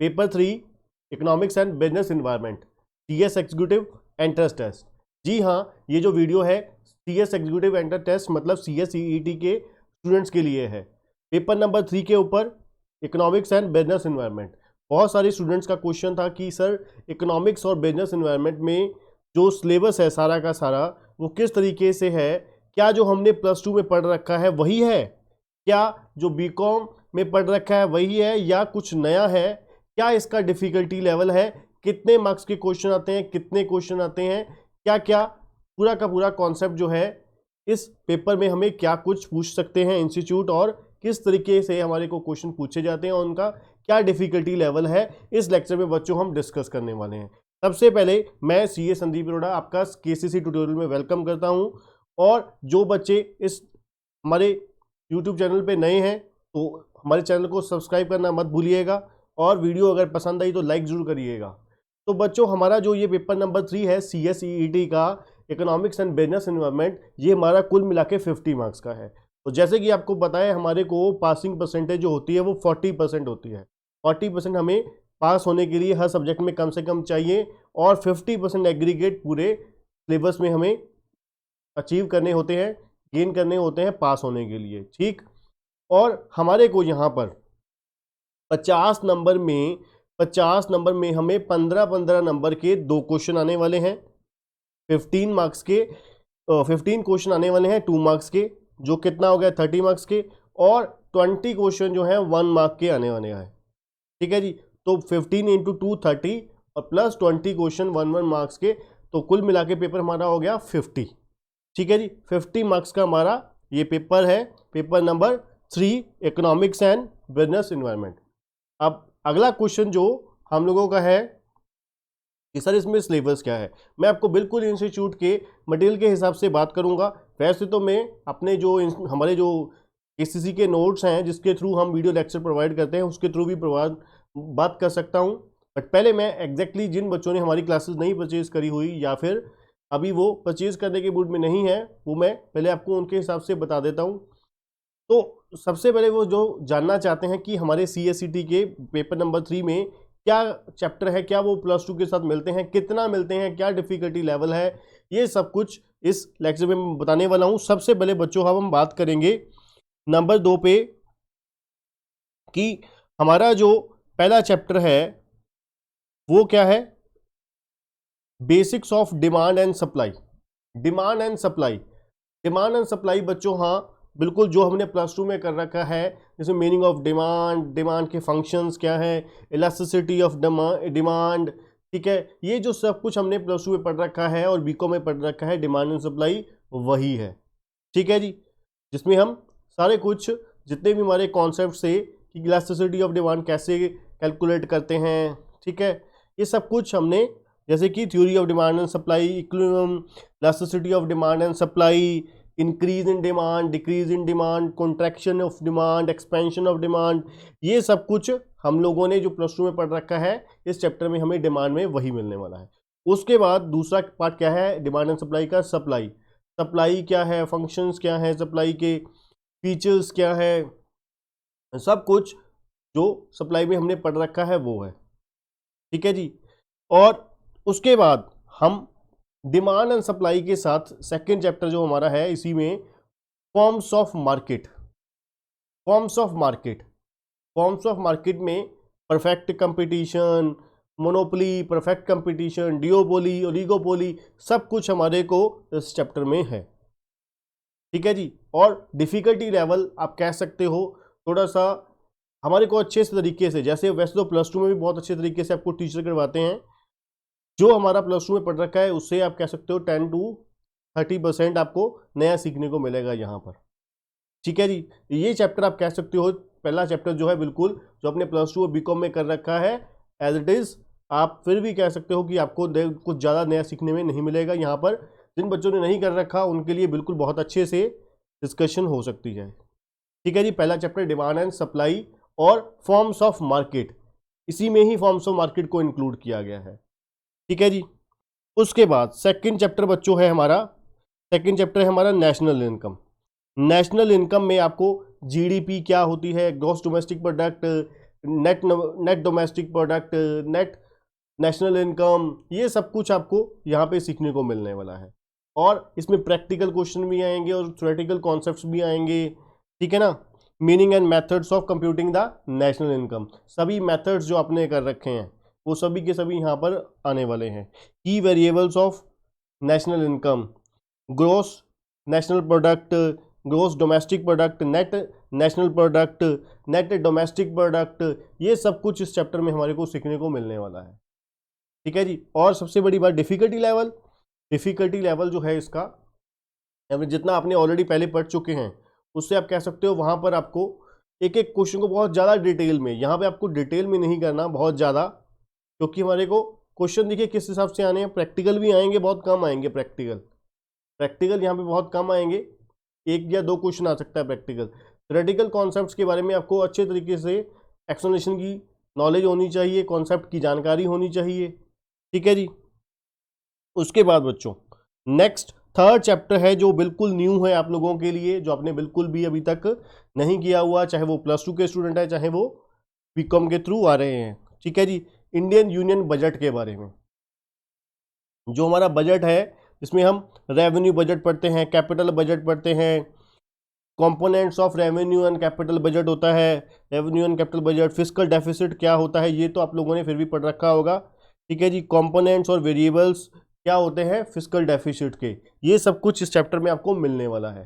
Paper 3 economics and business environment, CS executive entrance test. जी हाँ, ये जो वीडियो है CS एग्जीक्यूटिव एंट्रेंस टेस्ट मतलब CS CET के स्टूडेंट्स के लिए है। पेपर नंबर 3 के ऊपर इकोनॉमिक्स एंड बिजनेस एनवायरनमेंट। बहुत सारे स्टूडेंट्स का क्वेश्चन था कि सर इकोनॉमिक्स और बिजनेस एनवायरनमेंट में जो सिलेबस है सारा का सारा वो किस तरीके से है, क्या जो हमने प्लस 2 में पढ़ रखा है वही है, क्या जो बीकॉम में पढ़ रखा है वही है, या कुछ नया है, क्या इसका डिफिकल्टी लेवल है, कितने मार्क्स के क्वेश्चन आते हैं, कितने क्वेश्चन आते हैं, क्या क्या पूरा का पूरा कॉन्सेप्ट जो है इस पेपर में हमें क्या कुछ पूछ सकते हैं इंस्टीट्यूट, और किस तरीके से हमारे को क्वेश्चन पूछे जाते हैं और उनका क्या डिफिकल्टी लेवल है, इस लेक्चर में बच्चों हम डिस्कस करने वाले हैं। सबसे पहले मैं CA संदीप अरोड़ा आपका KCC ट्यूटोरियल में वेलकम करता हूं, और जो बच्चे इस हमारे YouTube चैनल पे नए हैं तो हमारे चैनल को सब्सक्राइब करना मत भूलिएगा, और वीडियो अगर पसंद आई तो लाइक जरूर करिएगा। तो बच्चों हमारा जो ये पेपर नंबर 3 है CS CET का इकोनॉमिक्स एंड बिजनेस एनवायरनमेंट, ये हमारा कुल मिला के 50 मार्क्स का है। तो जैसे कि आपको पता है हमारे को पासिंग परसेंटेज जो होती है वो 40% होती है। 40% हमें पास होने के लिए हर सब्जेक्ट में कम से कम चाहिए, और 50% एग्रीगेट पूरे सिलेबस में हमें अचीव करने होते हैं, गेन करने होते हैं पास होने के लिए, ठीक। और हमारे को यहाँ पर 50 नंबर में हमें 15-15 नंबर के 2 क्वेश्चन आने वाले हैं। 15 मार्क्स के 15 क्वेश्चन आने वाले हैं 2 मार्क्स के, जो कितना हो गया 30 मार्क्स के, और 20 क्वेश्चन जो है 1 मार्क के आने वाले हैं, ठीक है जी। तो 15 × 2 30 और प्लस 20 क्वेश्चन 1 मार्क्स के, तो कुल मिला के पेपर हमारा हो गया 50, ठीक है जी। 50 मार्क्स का हमारा ये पेपर है, paper number 3 economics and business environment. अब अगला क्वेश्चन जो हम लोगों का है कि सर इसमें सिलेबस क्या है, मैं आपको बिल्कुल इंस्टीट्यूट के मटेरियल के हिसाब से बात करूंगा। वैसे तो मैं अपने जो हमारे जो KCC के नोट्स हैं जिसके थ्रू हम वीडियो लेक्चर प्रोवाइड करते हैं उसके थ्रू भी बात कर सकता हूं, बट पहले मैं एग्जैक्टली जिन बच्चों ने हमारी क्लासेस नहीं परचेज करी हुई या फिर अभी वो परचेज करने के मूड में नहीं है, वो मैं पहले आपको उनके हिसाब से बता देता हूँ। तो सबसे पहले वो जो जानना चाहते हैं कि हमारे CSCT के पेपर नंबर 3 में क्या चैप्टर है, क्या वो प्लस 2 के साथ मिलते हैं, कितना मिलते हैं, क्या डिफिकल्टी लेवल है, ये सब कुछ इस लेक्चर में मैं बताने वाला हूं। सबसे पहले बच्चों हम बात करेंगे नंबर 2 पे कि हमारा जो पहला चैप्टर है वो क्या है, basics of demand and supply. Demand and supply बच्चों, हाँ बिल्कुल, जो हमने प्लस 2 में कर रखा है, जैसे मीनिंग ऑफ डिमांड, डिमांड के फंक्शंस क्या है, इलास्टिसिटी ऑफ डिमांड, ठीक है, ये जो सब कुछ हमने प्लस 2 में पढ़ रखा है और बीकॉम में पढ़ रखा है, डिमांड एंड सप्लाई वही है, ठीक है जी। जिसमें हम सारे कुछ जितने भी हमारे कॉन्सेप्ट से कि इलास्टिसिटी ऑफ डिमांड कैसे कैलकुलेट करते हैं, ठीक है, ये सब कुछ हमने, जैसे कि theory of demand and supply, equilibrium, elasticity of demand and supply, increase in demand, decrease in demand, contraction of demand, expansion of demand, ये सब कुछ हम लोगों ने जो प्लस 2 में पढ़ रखा है इस चैप्टर में हमें डिमांड में वही मिलने वाला है। उसके बाद दूसरा पार्ट क्या है डिमांड एंड सप्लाई का, सप्लाई क्या है, फंक्शंस क्या है, सप्लाई के फीचर्स क्या है, सब कुछ जो सप्लाई में हमने पढ़ रखा है वो है, ठीक है जी। और उसके बाद हम डिमांड एंड सप्लाई के साथ सेकंड चैप्टर जो हमारा है इसी में फॉर्म्स ऑफ मार्केट में perfect competition, monopoly, perfect competition, डिओपोली, oligopoly, सब कुछ हमारे को इस चैप्टर में है, ठीक है जी। और डिफिकल्टी लेवल आप कह सकते हो थोड़ा सा हमारे को अच्छे से तरीके से, जैसे वैसे तो प्लस 2 में भी बहुत अच्छे तरीके से आपको टीचर करवाते हैं, जो हमारा प्लस 2 में पढ़ रखा है उससे आप कह सकते हो 10 से 30% आपको नया सीखने को मिलेगा यहाँ पर, ठीक है जी। ये चैप्टर आप कह सकते हो पहला चैप्टर जो है बिल्कुल जो अपने प्लस 2 और बीकॉम में कर रखा है एज इट इज, आप फिर भी कह सकते हो कि आपको कुछ ज़्यादा नया सीखने में नहीं मिलेगा यहाँ पर। जिन बच्चों ने नहीं कर रखा उनके लिए बिल्कुल बहुत अच्छे से डिस्कशन हो सकती है, ठीक है जी। पहला चैप्टर डिमांड एंड सप्लाई और फॉर्म्स ऑफ मार्केट, इसी में ही फॉर्म्स ऑफ मार्केट को इंक्लूड किया गया है, ठीक है जी। उसके बाद सेकंड चैप्टर बच्चों है हमारा, नेशनल इनकम में आपको GDP क्या होती है, gross domestic product, net net domestic product, net national income, ये सब कुछ आपको यहाँ पे सीखने को मिलने वाला है। और इसमें प्रैक्टिकल क्वेश्चन भी आएंगे और थ्योरेटिकल कॉन्सेप्ट्स भी आएंगे, ठीक है ना। Meaning and methods of computing the national income, सभी मेथड्स जो आपने कर रखे हैं वो सभी के सभी यहाँ पर आने वाले हैं। की variables of national income, gross national product, gross domestic product, net national product, net domestic product, ये सब कुछ इस चैप्टर में हमारे को सीखने को मिलने वाला है, ठीक है जी। और सबसे बड़ी बात डिफ़िकल्टी लेवल जो है इसका, जितना आपने ऑलरेडी पहले पढ़ चुके हैं उससे आप कह सकते हो वहाँ पर आपको एक एक क्वेश्चन को बहुत ज़्यादा डिटेल में, यहाँ पे आपको डिटेल में नहीं करना बहुत ज़्यादा, क्योंकि हमारे को क्वेश्चन देखिए किस हिसाब से आने हैं। प्रैक्टिकल भी आएंगे, बहुत कम आएंगे प्रैक्टिकल यहाँ पे बहुत कम आएंगे, 1 या 2 क्वेश्चन आ सकता है प्रैक्टिकल। थ्योरेटिकल कॉन्सेप्ट्स के बारे में आपको अच्छे तरीके से एक्सप्लेनेशन की नॉलेज होनी चाहिए, कॉन्सेप्ट की जानकारी होनी चाहिए, ठीक है जी। उसके बाद बच्चों नेक्स्ट थर्ड चैप्टर है जो बिल्कुल न्यू है आप लोगों के लिए, जो आपने बिल्कुल भी अभी तक नहीं किया हुआ, चाहे वो +2 के स्टूडेंट है चाहे वो बीकॉम के थ्रू आ रहे हैं, ठीक है जी। इंडियन यूनियन बजट के बारे में, जो हमारा बजट है इसमें हम रेवेन्यू बजट पढ़ते हैं, कैपिटल बजट पढ़ते हैं, components of revenue and capital budget होता है, revenue and capital budget, fiscal deficit क्या होता है ये तो आप लोगों ने फिर भी पढ़ रखा होगा, ठीक है जी। कंपोनेंट्स और वेरिएबल्स क्या होते हैं फिस्कल डेफिसिट के, ये सब कुछ इस चैप्टर में आपको मिलने वाला है,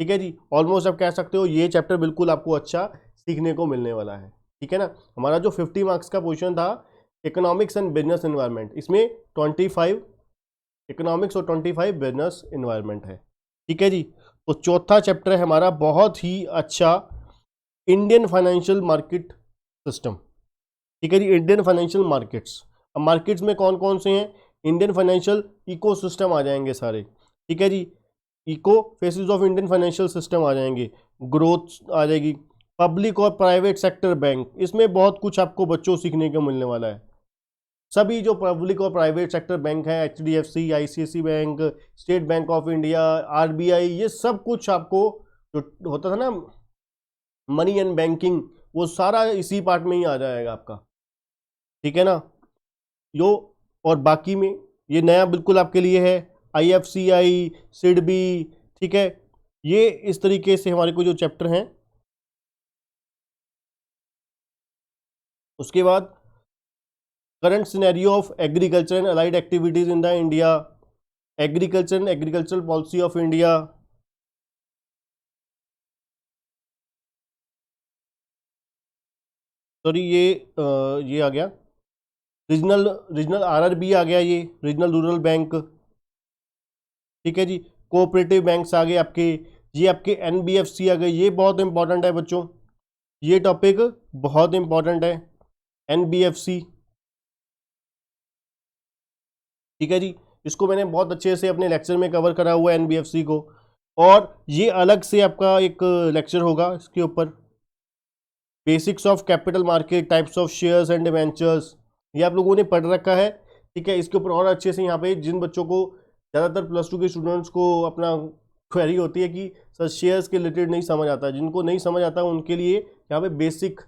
ठीक है जी। ऑलमोस्ट आप कह सकते हो ये चैप्टर बिल्कुल आपको अच्छा सीखने को मिलने वाला है, ठीक है ना। हमारा जो 50 मार्क्स का क्वेश्चन था इकोनॉमिक्स एंड बिजनेस एनवायरनमेंट, इसमें 25 इकोनॉमिक्स और 25 बिजनेस एनवायरनमेंट है, ठीक है जी। तो चौथा चैप्टर है हमारा बहुत ही अच्छा इंडियन फाइनेंशियल मार्केट सिस्टम, ठीक है जी। इंडियन फाइनेंशियल मार्केट्स, अब मार्केट्स में कौन कौन से हैं, इंडियन फाइनेंशियल इकोसिस्टम आ जाएंगे सारे, ठीक है जी। Eco faces of Indian financial system आ जाएंगे, ग्रोथ आ जाएगी, पब्लिक और प्राइवेट सेक्टर बैंक, इसमें बहुत कुछ आपको बच्चों सीखने को मिलने वाला है। सभी जो पब्लिक और प्राइवेट सेक्टर बैंक है, HDFC, ICICI bank, state bank of India, RBI, ये सब कुछ आपको जो होता था ना मनी एंड बैंकिंग, वो सारा इसी पार्ट में ही आ जाएगा आपका, ठीक है ना। यो और बाकी में ये नया बिल्कुल आपके लिए है IFCI, SIDBI, ठीक है। ये इस तरीके से हमारे को जो चैप्टर हैं। उसके बाद current scenario of agriculture and allied activities in the India, agriculture and agricultural policy of India, sorry ये आ गया रीजनल रीजनल RRB आ गया, ये रीजनल रूरल बैंक, ठीक है जी। कोऑपरेटिव बैंक्स आ गए आपके, ये आपके NBFC आ गए, ये बहुत इंपॉर्टेंट है बच्चों, ये टॉपिक बहुत इंपॉर्टेंट है NBFC, ठीक है जी। इसको मैंने बहुत अच्छे से अपने लेक्चर में कवर करा हुआ है NBFC को, और ये अलग से आपका एक लेक्चर होगा इसके ऊपर, basics of capital market, types of shares and debentures, ये आप लोगों ने पढ़ रखा है, ठीक है। इसके ऊपर और अच्छे से यहाँ पे जिन बच्चों को ज़्यादातर +2 के स्टूडेंट्स को अपना क्वेरी होती है कि सर शेयर्स के रिलेटेड नहीं समझ आता, जिनको नहीं समझ आता उनके लिए यहाँ पे बेसिक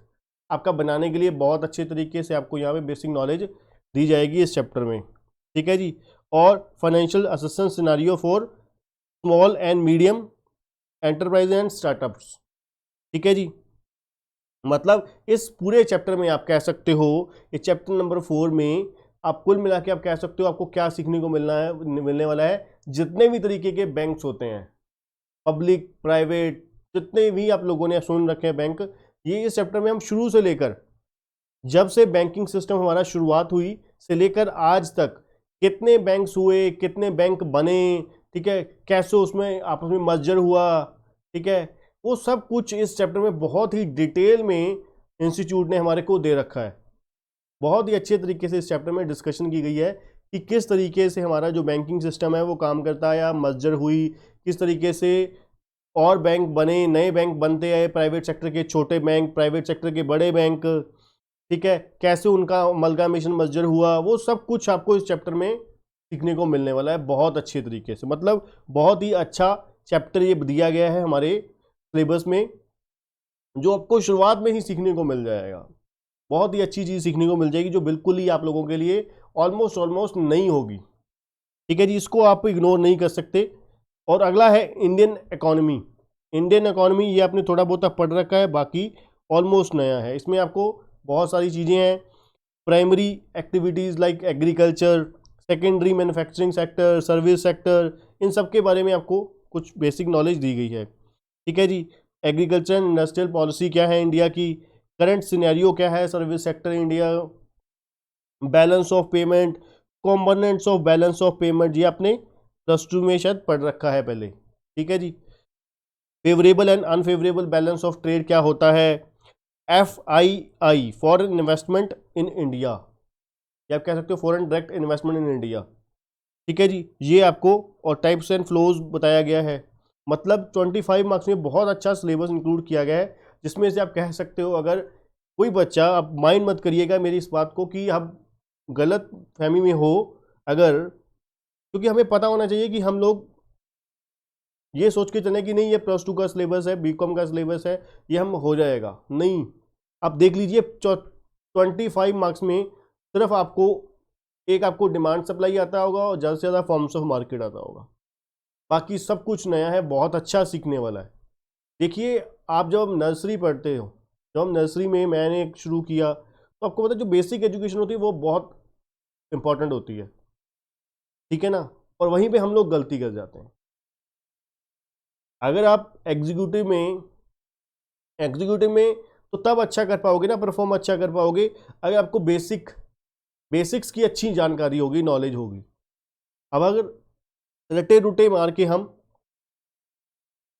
आपका बनाने के लिए बहुत अच्छे तरीके से आपको यहाँ पे बेसिक नॉलेज दी जाएगी इस चैप्टर में, ठीक है जी। और financial assistance scenario for small and medium enterprise and startups, ठीक है जी। मतलब इस पूरे चैप्टर में आप कह सकते हो, इस चैप्टर नंबर 4 में आप कुल मिला के आप कह सकते हो आपको क्या सीखने को मिलने वाला है। जितने भी तरीके के बैंक्स होते हैं, पब्लिक प्राइवेट, जितने भी आप लोगों ने सुन रखे हैं बैंक, ये इस चैप्टर में हम शुरू से लेकर जब से बैंकिंग सिस्टम हमारा शुरुआत हुई से लेकर आज तक कितने बैंक्स हुए, कितने बैंक बने, ठीक है, कैसे उसमें आपस में मर्जर हुआ, ठीक है, वो सब कुछ इस चैप्टर में बहुत ही डिटेल में इंस्टीट्यूट ने हमारे को दे रखा है। बहुत ही अच्छे तरीके से इस चैप्टर में डिस्कशन की गई है कि किस तरीके से हमारा जो बैंकिंग सिस्टम है वो काम करता है या मर्जर हुई, किस तरीके से और बैंक बने, नए बैंक बनते आए, प्राइवेट सेक्टर के छोटे बैंक, प्राइवेट सेक्टर के बड़े बैंक, ठीक है, कैसे उनका अमलगामेशन मर्जर हुआ, वो सब कुछ आपको इस चैप्टर में सीखने को मिलने वाला है बहुत अच्छे तरीके से। मतलब बहुत ही अच्छा चैप्टर ये दिया गया है हमारे सिलेबस में, जो आपको शुरुआत में ही सीखने को मिल जाएगा। बहुत ही अच्छी चीज़ सीखने को मिल जाएगी जो बिल्कुल ही आप लोगों के लिए ऑलमोस्ट नहीं होगी। ठीक है जी, इसको आप इग्नोर नहीं कर सकते। और अगला है इंडियन इकोनॉमी। इंडियन इकोनॉमी ये आपने थोड़ा बहुत पढ़ रखा है, बाकी ऑलमोस्ट नया है। इसमें आपको बहुत सारी चीज़ें हैं, primary activities like agriculture, secondary manufacturing sector, service sector, इन सब के बारे में आपको कुछ बेसिक नॉलेज दी गई है। ठीक है जी, एग्रीकल्चर एंड इंडस्ट्रियल पॉलिसी क्या है इंडिया की, करंट सिनेरियो क्या है service sector India, balance of payment, components of balance of payment, ये आपने प्लस टू में शायद पढ़ रखा है पहले। ठीक है जी, favourable and unfavourable balance of trade क्या होता है, FII foreign investment in India, या आप कह सकते हो foreign direct investment in India. ठीक है जी, ये आपको और टाइप्स एंड फ्लोज बताया गया है। मतलब 25 मार्क्स में बहुत अच्छा सिलेबस इंक्लूड किया गया है, जिसमें से आप कह सकते हो, अगर कोई बच्चा, आप माइंड मत करिएगा मेरी इस बात को कि आप गलत फहमी में हो, अगर, क्योंकि हमें पता होना चाहिए कि हम लोग ये सोच के चलें कि नहीं ये प्लस टू का सिलेबस है, बीकॉम का सिलेबस है, ये हम हो जाएगा, नहीं। आप देख लीजिए 25 मार्क्स में सिर्फ आपको एक आपको डिमांड सप्लाई आता होगा और ज़्यादा से ज़्यादा फॉर्म्स ऑफ मार्केट आता होगा, बाकी सब कुछ नया है, बहुत अच्छा सीखने वाला है। देखिए, आप जब नर्सरी पढ़ते हो, जब हम नर्सरी में मैंने शुरू किया, तो आपको पता है जो बेसिक एजुकेशन होती है वो बहुत इंपॉर्टेंट होती है। ठीक है ना, और वहीं पे हम लोग गलती कर जाते हैं। अगर आप एग्जीक्यूटिव में तो तब अच्छा कर पाओगे ना, परफॉर्म अच्छा कर पाओगे, अगर आपको बेसिक्स की अच्छी जानकारी होगी, नॉलेज होगी। अब अगर रटे रुटे मार के हम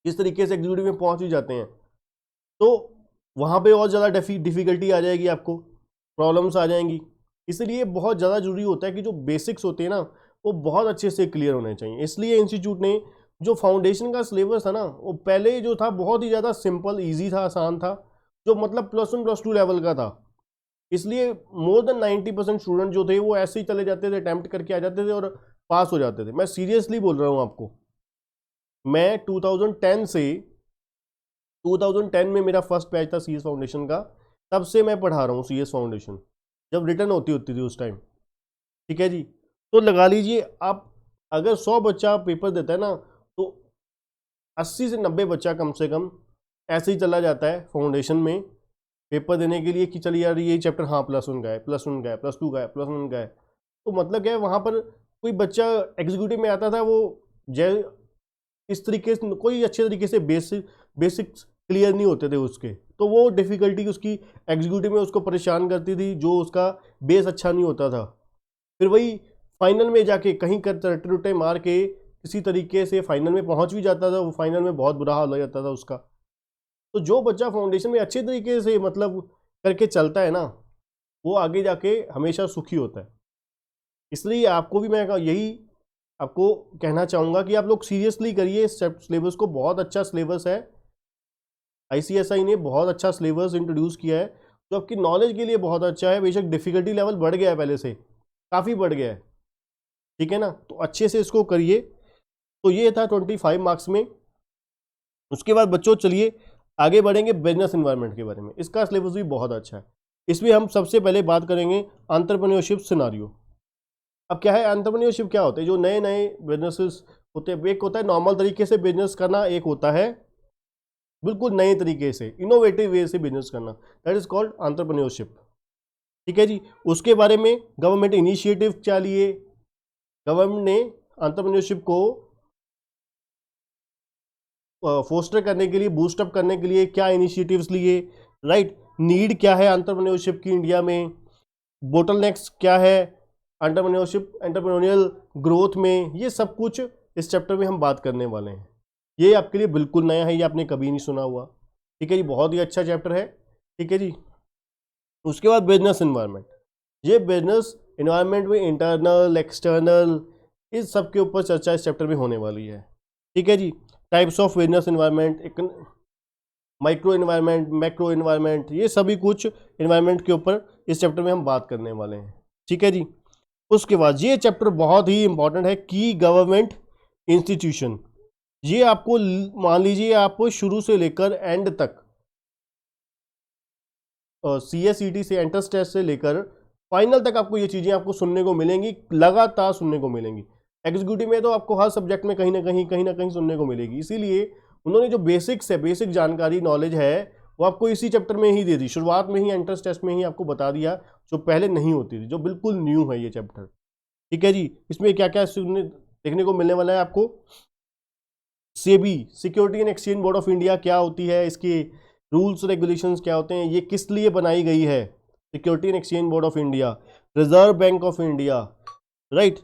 इस तरीके से एग्जीक्यूटिव में पहुंच ही जाते हैं, तो वहाँ पे और ज़्यादा डिफिकल्टी आ जाएगी, आपको प्रॉब्लम्स आ जाएंगी। इसलिए बहुत ज़्यादा जरूरी होता है कि जो बेसिक्स होते हैं ना, वो बहुत अच्छे से क्लियर होने चाहिए। इसलिए इंस्टीट्यूट ने जो फाउंडेशन का सिलेबस था ना, वो पहले जो था बहुत ही ज़्यादा सिंपल, ईजी था, आसान था, जो मतलब +1 +2 लेवल का था। इसलिए मोर देन 90% स्टूडेंट जो थे वो ऐसे ही चले जाते थे, अटैम्प्ट करके आ जाते थे और पास हो जाते थे। मैं सीरियसली बोल रहा हूँ आपको, मैं 2010 में मेरा फर्स्ट बैच था CS फाउंडेशन का, तब से मैं पढ़ा रहा हूँ CS फाउंडेशन, जब रिटर्न होती थी उस टाइम। ठीक है जी, तो लगा लीजिए आप, अगर 100 बच्चा पेपर देता है ना, तो 80 से 90 बच्चा कम से कम ऐसे ही चला जाता है फाउंडेशन में पेपर देने के लिए कि चलिए यार ये चैप्टर, हाँ +1 का है, +1 का है, +2 का है, +1 का है। तो मतलब क्या है, वहाँ पर कोई बच्चा एग्जीक्यूटिव में आता था, वो जय इस तरीके से कोई अच्छे तरीके से बेसिक्स क्लियर नहीं होते थे उसके, तो वो डिफ़िकल्टी उसकी एग्जीक्यूटिव में उसको परेशान करती थी, जो उसका बेस अच्छा नहीं होता था। फिर वही फाइनल में जाके कहीं कर रटे मार के किसी तरीके से फाइनल में पहुंच भी जाता था, वो फाइनल में बहुत बुरा हाल हो जाता था उसका। तो जो बच्चा फाउंडेशन में अच्छे तरीके से मतलब करके चलता है ना, वो आगे जाके हमेशा सुखी होता है। इसलिए आपको भी मैं यही आपको कहना चाहूँगा कि आप लोग सीरियसली करिए इस सिलेबस को, बहुत अच्छा सिलेबस है। ICSI ने बहुत अच्छा सिलेबस इंट्रोड्यूस किया है, जो आपकी नॉलेज के लिए बहुत अच्छा है। बेशक डिफ़िकल्टी लेवल बढ़ गया है, पहले से काफ़ी बढ़ गया है। ठीक है ना, तो अच्छे से इसको करिए। तो ये था 25 मार्क्स में। उसके बाद बच्चों चलिए आगे बढ़ेंगे बिजनेस इन्वायरमेंट के बारे में। इसका सिलेबस भी बहुत अच्छा है। इसमें हम सबसे पहले बात करेंगे एंटरप्रेन्योरशिप सिनारियो। अब क्या है एंटरप्रेन्योरशिप, क्या होता है, जो नए नए बिजनेसेस होते हैं, एक होता है नॉर्मल तरीके से बिजनेस करना, एक होता है बिल्कुल नए तरीके से इनोवेटिव वे से बिजनेस करना, दैट इज कॉल्ड एंटरप्रेन्योरशिप। ठीक है जी, उसके बारे में गवर्नमेंट इनिशिएटिव क्या लिए, गवर्नमेंट ने एंटरप्रेन्योरशिप को फोस्टर करने के लिए, बूस्टअप करने के लिए क्या इनिशिएटिव्स लिए, राइट, नीड क्या है एंटरप्रेन्योरशिप की इंडिया में, बोटलनेक्स क्या है एंटरप्रेन्योरियल ग्रोथ में, ये सब कुछ इस चैप्टर में हम बात करने वाले हैं। ये आपके लिए बिल्कुल नया है, ये आपने कभी नहीं सुना हुआ। ठीक है जी, बहुत ही अच्छा चैप्टर है। ठीक है जी, उसके बाद बिजनेस इन्वायरमेंट। ये बिजनेस इन्वायरमेंट में इंटरनल एक्सटर्नल इस सब के ऊपर चर्चा इस चैप्टर में होने वाली है। ठीक है जी, types of business environment, micro environment, macro environment, ये सभी कुछ इन्वायरमेंट के ऊपर इस चैप्टर में हम बात करने वाले हैं। ठीक है जी, उसके बाद ये चैप्टर बहुत ही इंपॉर्टेंट है, की गवर्नमेंट इंस्टीट्यूशन। ये आपको मान लीजिए आप शुरू से लेकर एंड तक CSET से एंट्रेंस टेस्ट से लेकर फाइनल तक आपको ये चीज़ें आपको सुनने को मिलेंगी, लगातार सुनने को मिलेंगी। एग्जीक्यूटिव में तो आपको हर सब्जेक्ट में कहीं ना कहीं सुनने को मिलेगी। इसीलिए उन्होंने जो बेसिक्स है, बेसिक जानकारी नॉलेज है, वो आपको इसी चैप्टर में ही दे दी, शुरुआत में ही एंट्रेंस टेस्ट में ही आपको बता दिया, जो पहले नहीं होती थी, जो बिल्कुल न्यू है ये चैप्टर। ठीक है जी। इसमें क्या क्या देखने को मिलने वाला है आपको। SEBI, security and exchange board of India क्या होती है, इसके रूल्स रेगुलेशंस क्या होते हैं, ये किस लिए बनाई गई है, security and exchange board of India, reserve bank of India, right,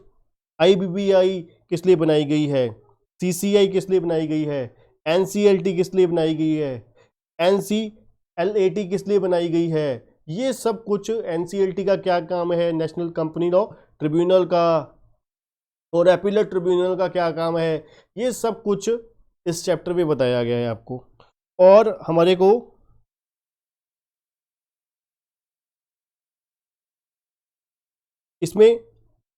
IBPI किस लिए बनाई गई है, CCI किस लिए बनाई गई है, NCLT किस लिए बनाई गई है, NCLAT किस लिए बनाई गई है, ये सब कुछ, NCLT का क्या काम है, नेशनल कंपनी लॉ ट्रिब्यूनल का, और एपीलेट ट्रिब्यूनल का क्या काम है, ये सब कुछ इस चैप्टर में बताया गया है आपको। और हमारे को इसमें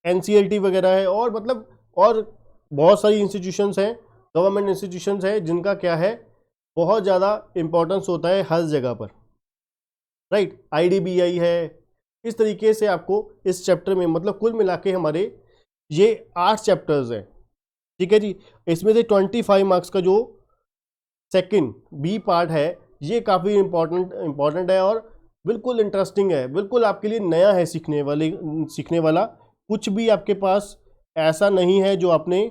NCLT वगैरह है, और मतलब और बहुत सारी इंस्टीट्यूशंस हैं, गवर्नमेंट इंस्टीट्यूशंस हैं, जिनका क्या है, बहुत ज़्यादा इंपॉर्टेंस होता है हर जगह पर, राइट। IDBI है। इस तरीके से आपको इस चैप्टर में, मतलब कुल मिला के हमारे ये 8 चैप्टर्स हैं। ठीक है जी। इसमें से 25 मार्क्स का जो सेकंड B पार्ट है, ये काफ़ी इम्पॉर्टेंट है और बिल्कुल इंटरेस्टिंग है, बिल्कुल आपके लिए नया है, सीखने वाला। कुछ भी आपके पास ऐसा नहीं है जो आपने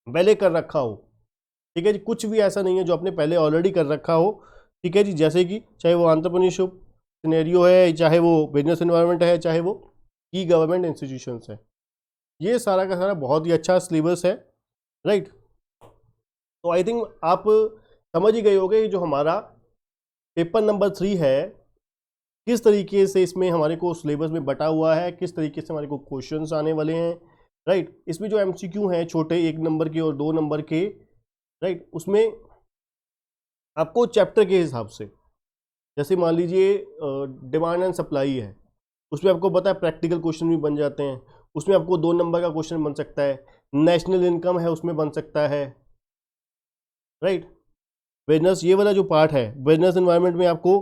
पहले कर रखा हो। ठीक है जी। कुछ भी ऐसा नहीं है जो आपने पहले ऑलरेडी कर रखा हो। ठीक है जी। जैसे कि चाहे वो एंटरप्रेन्योरशिप सिनेरियो है, चाहे वो बिजनेस एनवायरनमेंट है, चाहे वो की गवर्नमेंट इंस्टीट्यूशंस है, ये सारा का सारा बहुत ही अच्छा सिलेबस है, राइट। तो आई थिंक आप समझ ही गए होंगे जो हमारा पेपर नंबर 3 है, किस तरीके से इसमें हमारे को सिलेबस में बटा हुआ है, किस तरीके से हमारे को क्वेश्चंस आने वाले हैं, राइट। इसमें जो MCQ हैं छोटे 1 नंबर के और 2 नंबर के, राइट, उसमें आपको चैप्टर के हिसाब से, जैसे मान लीजिए डिमांड एंड सप्लाई है, उसमें आपको पता है प्रैक्टिकल क्वेश्चन भी बन जाते हैं, उसमें आपको 2 नंबर का क्वेश्चन बन सकता है। नेशनल इनकम है, उसमें बन सकता है, राइट। बिजनेस, ये वाला जो पार्ट है बिजनेस एनवायरनमेंट में, आपको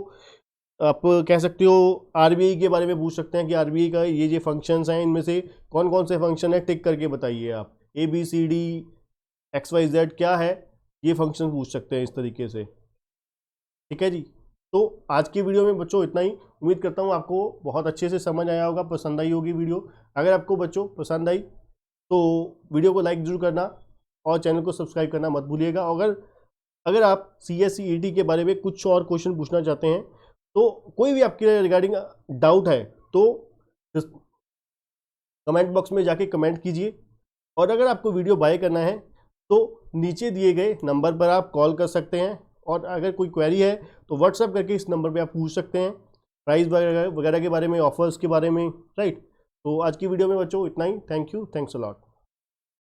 आप कह सकते हो RBI के बारे में पूछ सकते हैं कि RBI का ये फंक्शंस हैं, इनमें से कौन कौन से फंक्शन है, टिक करके बताइए आप, ABCD XYZ क्या है, ये फंक्शन पूछ सकते हैं इस तरीके से। ठीक है जी। तो आज की वीडियो में बच्चों इतना ही। उम्मीद करता हूँ आपको बहुत अच्छे से समझ आया होगा, पसंद आई होगी वीडियो। अगर आपको बच्चों पसंद आई तो वीडियो को लाइक जरूर करना और चैनल को सब्सक्राइब करना मत भूलिएगा। अगर आप CSET के बारे में कुछ और क्वेश्चन पूछना चाहते हैं, तो कोई भी आपके रिगार्डिंग डाउट है तो कमेंट बॉक्स में जाके कमेंट कीजिए। और अगर आपको वीडियो बाय करना है तो नीचे दिए गए नंबर पर आप कॉल कर सकते हैं, और अगर कोई क्वेरी है तो व्हाट्सएप करके इस नंबर पे आप पूछ सकते हैं, प्राइस वगैरह के बारे में, ऑफर्स के बारे में, राइट। तो आज की वीडियो में बच्चों इतना ही। Thank you, thanks a lot.